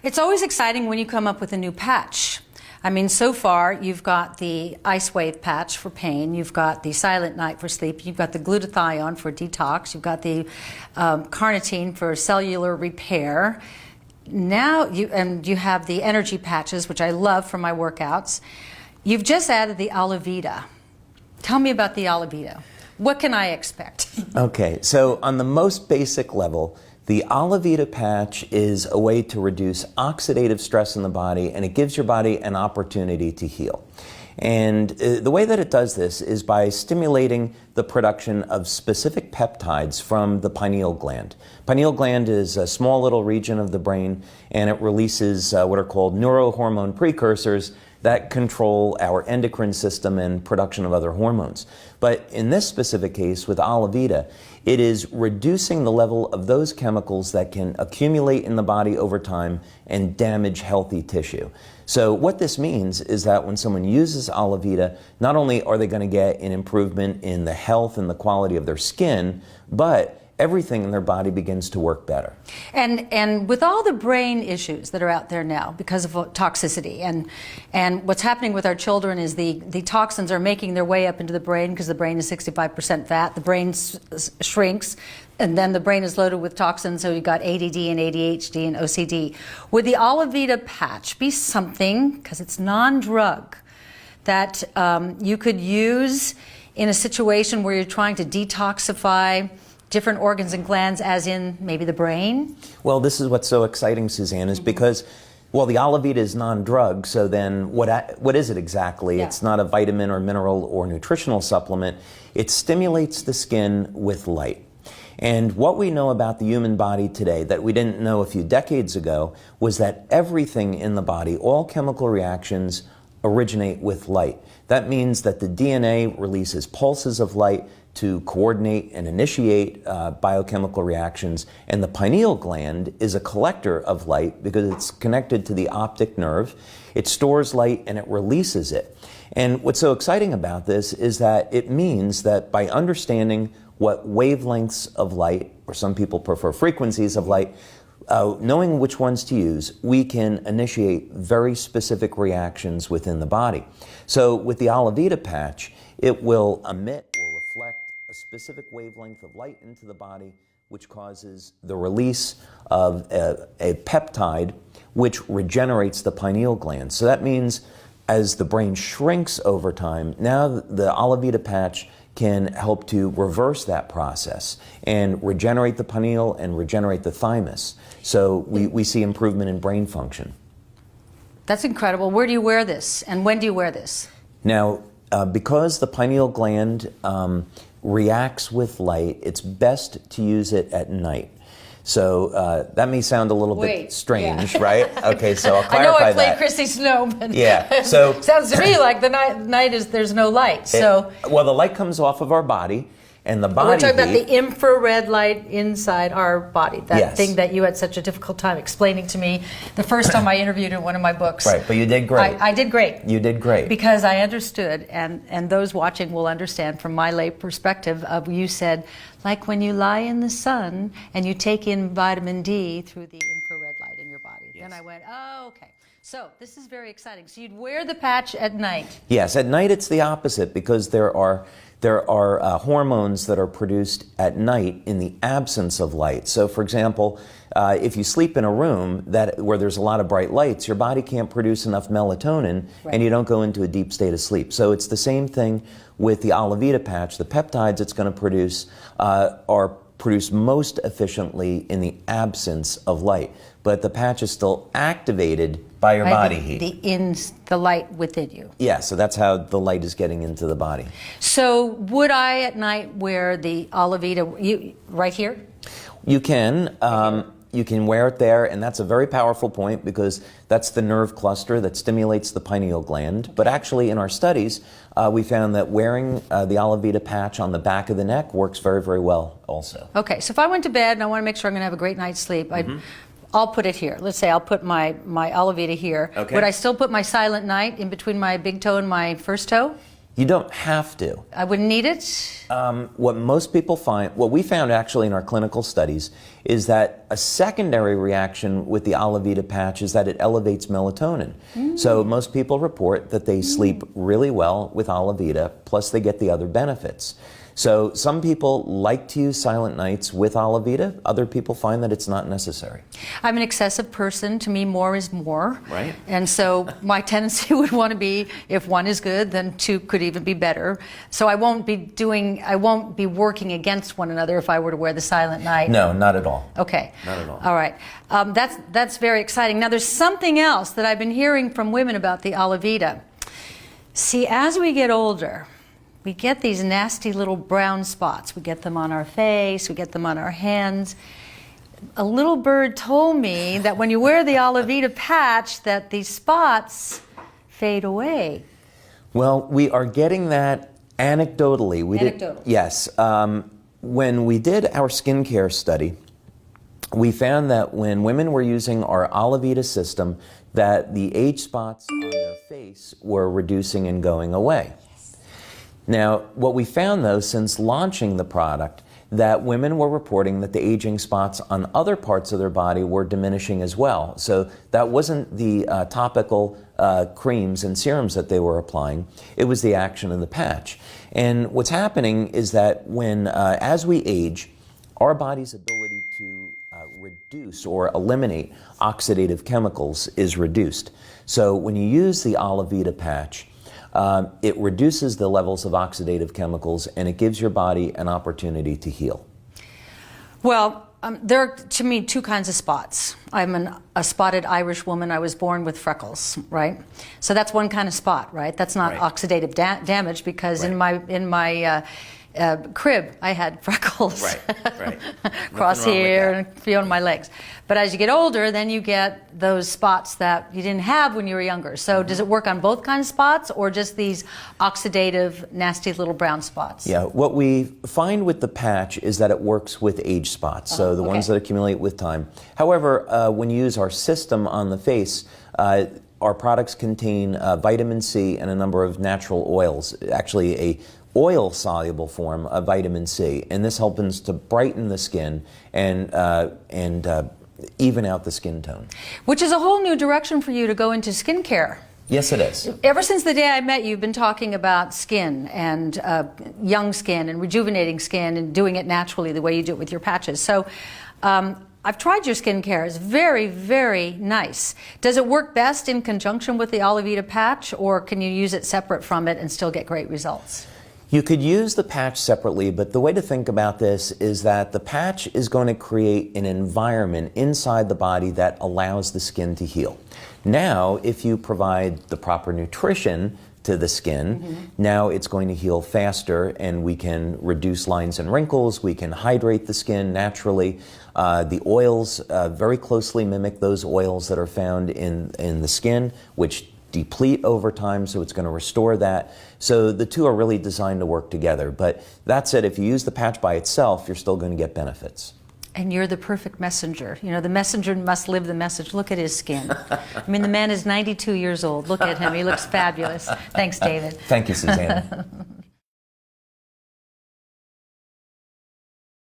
It's always exciting when you come up with a new patch. I mean, so far, you've got the Lifewave patch for pain, you've got the Silent Night for sleep, you've got the glutathione for detox, you've got the carnitine for cellular repair. Now, you have the energy patches, which I love for my workouts. You've just added the Alavida. Tell me about the Alavida. What can I expect? Okay, so on the most basic level, the Alavida patch is a way to reduce oxidative stress in the body, and it gives your body an opportunity to heal. And the way that it does this is by stimulating the production of specific peptides from the pineal gland. Pineal gland is a small little region of the brain, and it releases what are called neurohormone precursors that control our endocrine system and production of other hormones. But in this specific case with Alavida, it is reducing the level of those chemicals that can accumulate in the body over time and damage healthy tissue. So what this means is that when someone uses Alavida, not only are they going to get an improvement in the health and the quality of their skin, but everything in their body begins to work better. And with all the brain issues that are out there now because of toxicity, and what's happening with our children is the toxins are making their way up into the brain because the brain is 65% fat, the brain shrinks, and then the brain is loaded with toxins, so you've got ADD and ADHD and OCD. Would the Alavida patch be something, because it's non-drug, that you could use in a situation where you're trying to detoxify different organs and glands, as in maybe the brain? Well, this is what's so exciting, Suzanne, is because, well, the Alavida is non-drug, so then what is it exactly? Yeah. It's not a vitamin or mineral or nutritional supplement. It stimulates the skin with light. And what we know about the human body today that we didn't know a few decades ago was that everything in the body, all chemical reactions, originate with light. That means that the DNA releases pulses of light to coordinate and initiate biochemical reactions, and the pineal gland is a collector of light because it's connected to the optic nerve. It stores light and it releases it. And what's so exciting about this is that it means that by understanding what wavelengths of light, or some people prefer frequencies of light, knowing which ones to use, we can initiate very specific reactions within the body. So with the Alavida patch, it will emit or reflect a specific wavelength of light into the body, which causes the release of a peptide which regenerates the pineal gland. So that means as the brain shrinks over time, now the Alavida patch can help to reverse that process and regenerate the pineal and regenerate the thymus. So we see improvement in brain function. That's incredible. Where do you wear this, and when do you wear this? Now, because the pineal gland reacts with light, it's best to use it at night. So that may sound a little bit strange, yeah. Right? Okay, so I'll clarify that. I know I played Christy Snow, but yeah, so sounds to me like the night is there's no light. So well, the light comes off of our body, and the body. We're talking about the infrared light inside our body. That yes. thing that you had such a difficult time explaining to me the first time I interviewed in one of my books. Right, but you did great. I did great. You did great. Because I understood, and those watching will understand from my lay perspective of you said, like when you lie in the sun and you take in vitamin D through the infrared light in your body. Yes. Then I went, oh, okay. So this is very exciting. So you'd wear the patch at night. Yes, at night it's the opposite because there are hormones that are produced at night in the absence of light. So for example, if you sleep in a room where there's a lot of bright lights, your body can't produce enough melatonin, right. And you don't go into a deep state of sleep. So it's the same thing with the Alavida patch. The peptides it's going to produce are produced most efficiently in the absence of light. But the patch is still activated by your body heat. The light within you. Yeah, so that's how the light is getting into the body. So would I at night wear the Alavida right here? You can. You can wear it there, and that's a very powerful point because that's the nerve cluster that stimulates the pineal gland. But actually, in our studies, we found that wearing the Alavida patch on the back of the neck works very, very well also. Okay, so if I went to bed and I want to make sure I'm going to have a great night's sleep, I'll put it here. Let's say I'll put my Alavida here. Okay. Would I still put my Silent Night in between my big toe and my first toe? You don't have to. I wouldn't need it? What most people find, what we found actually in our clinical studies, is that a secondary reaction with the Alavida patch is that it elevates melatonin. So most people report that they sleep really well with Alavida, plus they get the other benefits. So some people like to use silent nights with Alavida. Other people find that it's not necessary. I'm an excessive person. To me, more is more. Right. And so my tendency would want to be, if one is good, then two could even be better. So I won't be working against one another if I were to wear the silent night. No, not at all. Okay. Not at all. All right. That's very exciting. Now there's something else that I've been hearing from women about the Alavida. See, as we get older, we get these nasty little brown spots. We get them on our face, we get them on our hands. A little bird told me that when you wear the Alavida patch, that these spots fade away. Well, we are getting that anecdotally. Yes. When we did our skincare study, we found that when women were using our Alavida system, that the age spots on their face were reducing and going away. Now, what we found, though, since launching the product, that women were reporting that the aging spots on other parts of their body were diminishing as well. So that wasn't the topical creams and serums that they were applying. It was the action of the patch. And what's happening is that when, as we age, our body's ability to reduce or eliminate oxidative chemicals is reduced. So when you use the Alavida patch, it reduces the levels of oxidative chemicals and it gives your body an opportunity to heal. Well, there are, to me, two kinds of spots. I'm a spotted Irish woman. I was born with freckles, right? So that's one kind of spot, right? That's not oxidative damage because in my crib, I had freckles. Right. Across here and a few on my legs. But as you get older, then you get those spots that you didn't have when you were younger. So does it work on both kinds of spots or just these oxidative, nasty little brown spots? Yeah, what we find with the patch is that it works with age spots, so the ones that accumulate with time. However, when you use our system on the face, our products contain vitamin C and a number of natural oils, actually a oil-soluble form of vitamin C, and this helps to brighten the skin and even out the skin tone. Which is a whole new direction for you to go into skincare. Yes, it is. Ever since the day I met you, you've been talking about skin and young skin and rejuvenating skin and doing it naturally the way you do it with your patches. So I've tried your skincare. It's very, very nice. Does it work best in conjunction with the Alavida patch, or can you use it separate from it and still get great results? You could use the patch separately, but the way to think about this is that the patch is going to create an environment inside the body that allows the skin to heal. Now, if you provide the proper nutrition to the skin, now it's going to heal faster and we can reduce lines and wrinkles, we can hydrate the skin naturally. The oils very closely mimic those oils that are found in the skin, which deplete over time, so it's going to restore that. So the two are really designed to work together. But that said, if you use the patch by itself, you're still going to get benefits. And you're the perfect messenger. You know, the messenger must live the message. Look at his skin. I mean, the man is 92 years old. Look at him. He looks fabulous. Thanks, David. Thank you, Susanna.